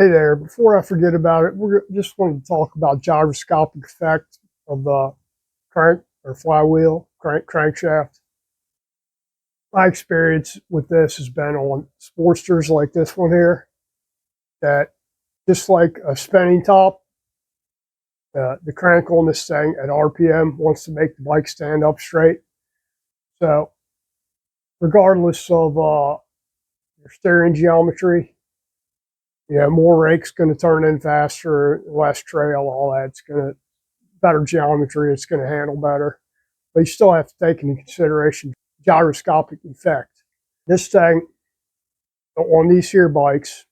Hey there, before I forget about it, just wanted to talk about gyroscopic effect of the crank or flywheel, crankshaft. My experience with this has been on Sportsters like this one here, that just like a spinning top, the crank on this thing at RPM wants to make the bike stand up straight. So regardless of your steering geometry, more rake's going to turn in faster, less trail, all that's going to better geometry, it's going to handle better. But you still have to take into consideration gyroscopic effect. This thing on these here bikes,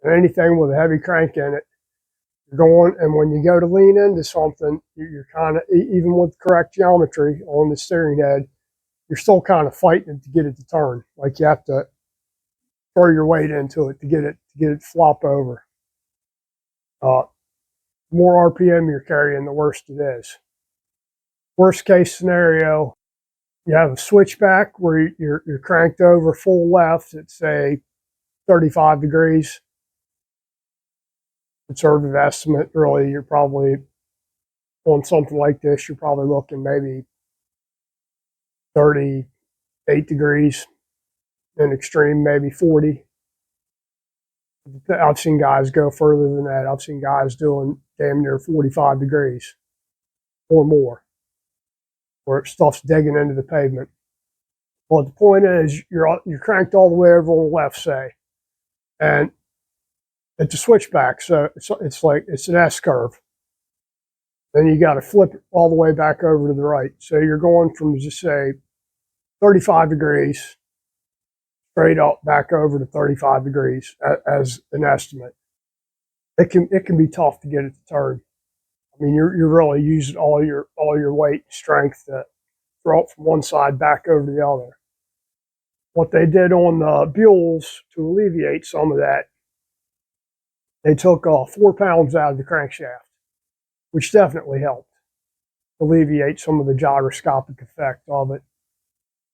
and anything with a heavy crank in it, you're going, and when you go to lean into something, you're kind of, even with correct geometry on the steering head, you're still kind of fighting it to get it to turn. Like you have to throw your weight into it to get it to flop over. More RPM you're carrying, the worse it is. Worst case scenario, you have a switchback where you're cranked over full left at, say, 35 degrees. Conservative estimate, really, you're probably on something like this, you're probably looking maybe 38 degrees. In extreme, maybe 40. I've seen guys go further than that. I've seen guys doing damn near 45 degrees or more, where stuff's digging into the pavement. Well, the point is, you're cranked all the way over on the left, say, and it's a switchback, so it's like it's an S curve. Then you got to flip it all the way back over to the right. So you're going from, just say, 35 degrees straight up back over to 35 degrees as an estimate. It can be tough to get it to turn. I mean, you're really using all your weight and strength to throw it from one side back over to the other. What they did on the Buells to alleviate some of that, they took 4 pounds out of the crankshaft, which definitely helped alleviate some of the gyroscopic effect of it.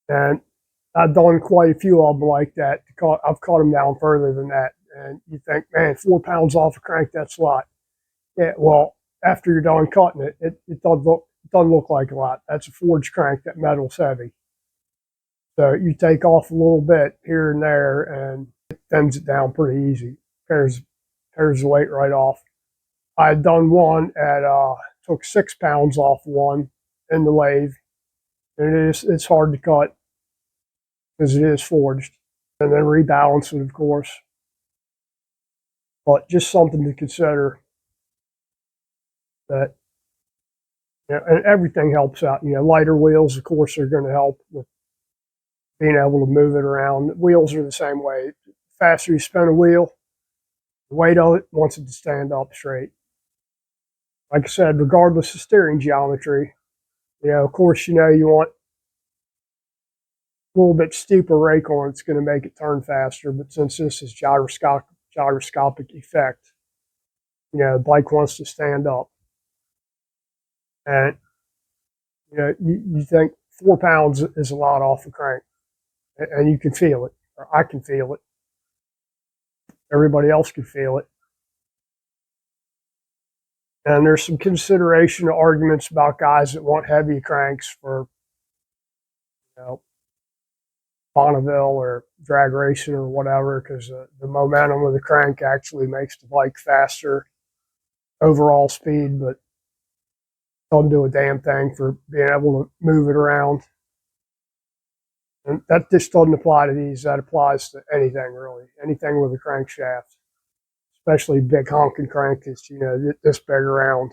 And I've done quite a few of them like that. I've cut them down further than that. And you think, man, 4 pounds off a crank, that's a lot. Yeah, well, after you're done cutting it, it doesn't look like a lot. That's a forged crank. That metal's heavy. So you take off a little bit here and there, and it thins it down pretty easy. Pairs the weight right off. I had done one took 6 pounds off one in the lathe, and it's hard to cut because it is forged, and then rebalance it, of course. But just something to consider, that and everything helps out. Lighter wheels, of course, are going to help with being able to move it around. Wheels are the same way. The faster you spin a wheel, the weight of it wants it to stand up straight. Like I said, regardless of steering geometry, of course, you want a little bit steeper rake on it's going to make it turn faster. But since this is gyroscopic effect, the bike wants to stand up. And, you think 4 pounds is a lot off the crank. And you can feel it, or I can feel it. Everybody else can feel it. And there's some consideration arguments about guys that want heavy cranks for, Bonneville or drag racing or whatever, because the momentum of the crank actually makes the bike faster overall speed, but doesn't do a damn thing for being able to move it around. And that just doesn't apply to these. That applies to anything, really. Anything with a crankshaft, especially big honking crank that's, this big around.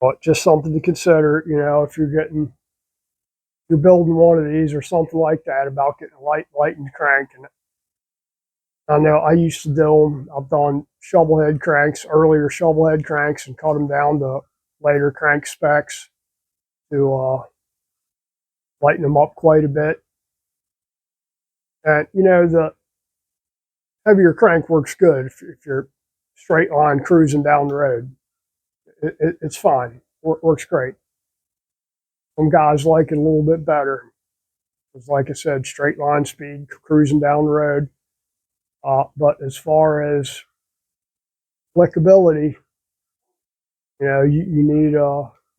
But just something to consider, if you're building one of these or something like that, about getting a lightened crank. And I know I used to do them. I've done shovelhead cranks, earlier shovelhead cranks, and cut them down to later crank specs to lighten them up quite a bit. And the heavier crank works good if you're straight line cruising down the road. It's fine. Works great. Some guys like it a little bit better. Because like I said, straight line speed, cruising down the road. But as far as flickability, you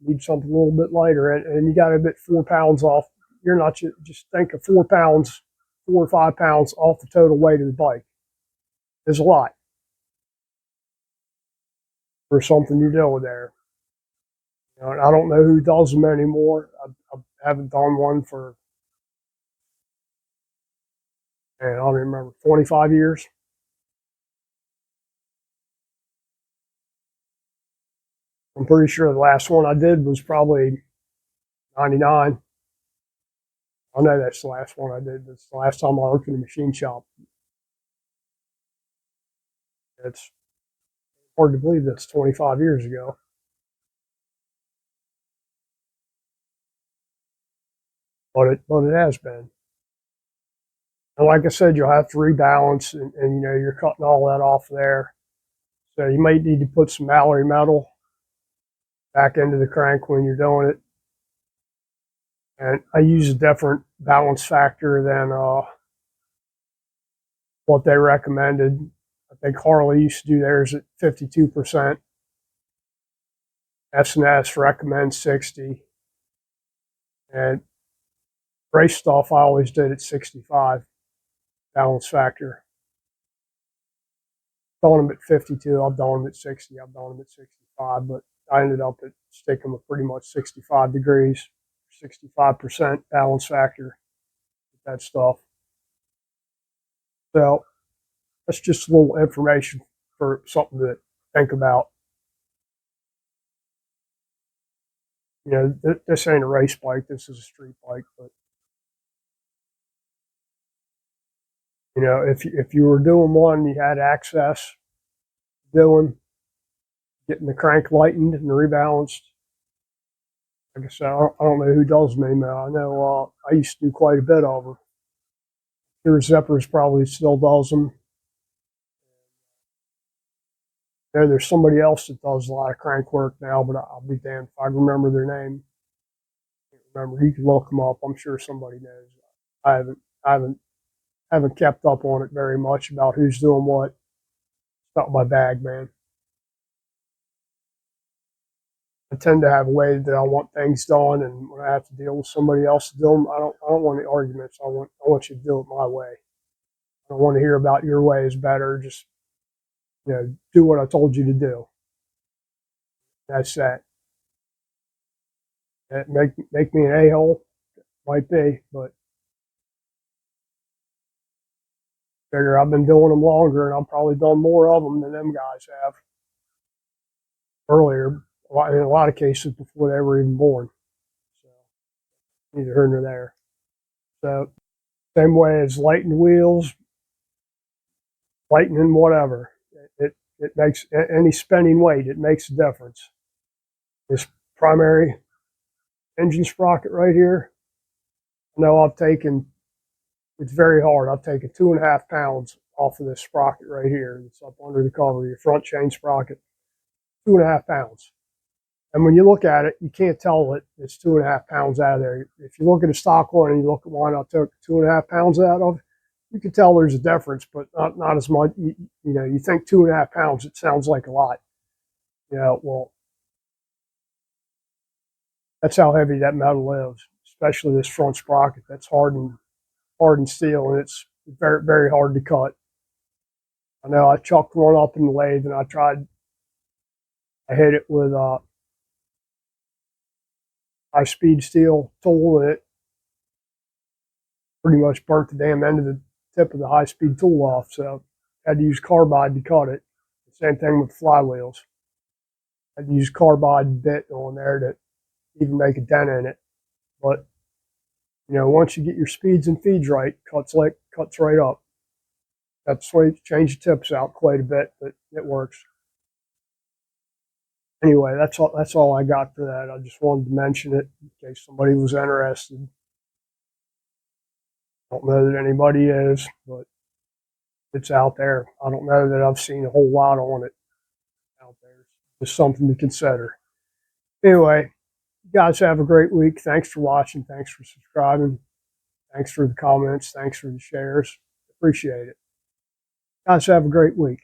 need something a little bit lighter, and you got to bit 4 pounds off. You're not just think of 4 pounds, 4 or 5 pounds off the total weight of the bike is a lot for something you're doing there. I don't know who does them anymore. I haven't done one for, I don't remember, 25 years. I'm pretty sure the last one I did was probably 99. I know that's the last one I did. That's the last time I worked in a machine shop. It's hard to believe that's 25 years ago. But it has been. And like I said, you'll have to rebalance, and you're cutting all that off there. So you might need to put some alloy metal back into the crank when you're doing it. And I use a different balance factor than what they recommended. I think Harley used to do theirs at 52%. S&S recommends 60. And race stuff I always did at 65 balance factor. I've done them at 52. I've done them at 60. I've done them at 65. But I ended up at sticking with pretty much 65 degrees, 65% balance factor, that stuff. So that's just a little information for something to think about. This ain't a race bike. This is a street bike. But if you were doing one, you had access doing getting the crank lightened and rebalanced. Like I said, I don't know who does them anymore. I know I used to do quite a bit of them. Your Zippers probably still does them. There's somebody else that does a lot of crank work now, but I'll be damned if I remember their name. I can't remember. You can look them up. I'm sure somebody knows. I haven't kept up on it very much about who's doing what. It's not my bag, man. I tend to have a way that I want things done, and when I have to deal with somebody else to do them, I don't want any arguments. I want you to do it my way. I don't want to hear about your way is better. Just do what I told you to do. That's that. Make me an a-hole, might be, but figure I've been doing them longer, and I've probably done more of them than them guys have earlier. In a lot of cases before they were even born. So neither here nor there. So same way as lighting wheels, lightening whatever. It makes any spinning weight. It makes a difference. This primary engine sprocket right here. I know I've taken. It's very hard. I've taken 2.5 pounds off of this sprocket right here. It's up under the cover. Your front chain sprocket, 2.5 pounds. And when you look at it, you can't tell that it's 2.5 pounds out of there. If you look at a stock one and you look at one I took 2.5 pounds out of, you can tell there's a difference, but not as much. You think 2.5 pounds, it sounds like a lot. Well, that's how heavy that metal is, especially this front sprocket. That's hardened steel, and it's very, very hard to cut. I know I chucked one up in the lathe, and I hit it with a high-speed steel tool, and it pretty much burnt the damn end of the tip of the high-speed tool off, so I had to use carbide to cut it. Same thing with flywheels. I had to use carbide bit on there to even make a dent in it. But once you get your speeds and feeds right, cuts right up. That's why you change the tips out quite a bit, but it works. Anyway, that's all I got for that. I just wanted to mention it in case somebody was interested. I don't know that anybody is, but it's out there. I don't know that I've seen a whole lot on it out there. It's just something to consider. Anyway, you guys have a great week. Thanks for watching. Thanks for subscribing. Thanks for the comments. Thanks for the shares. Appreciate it. Guys, have a great week.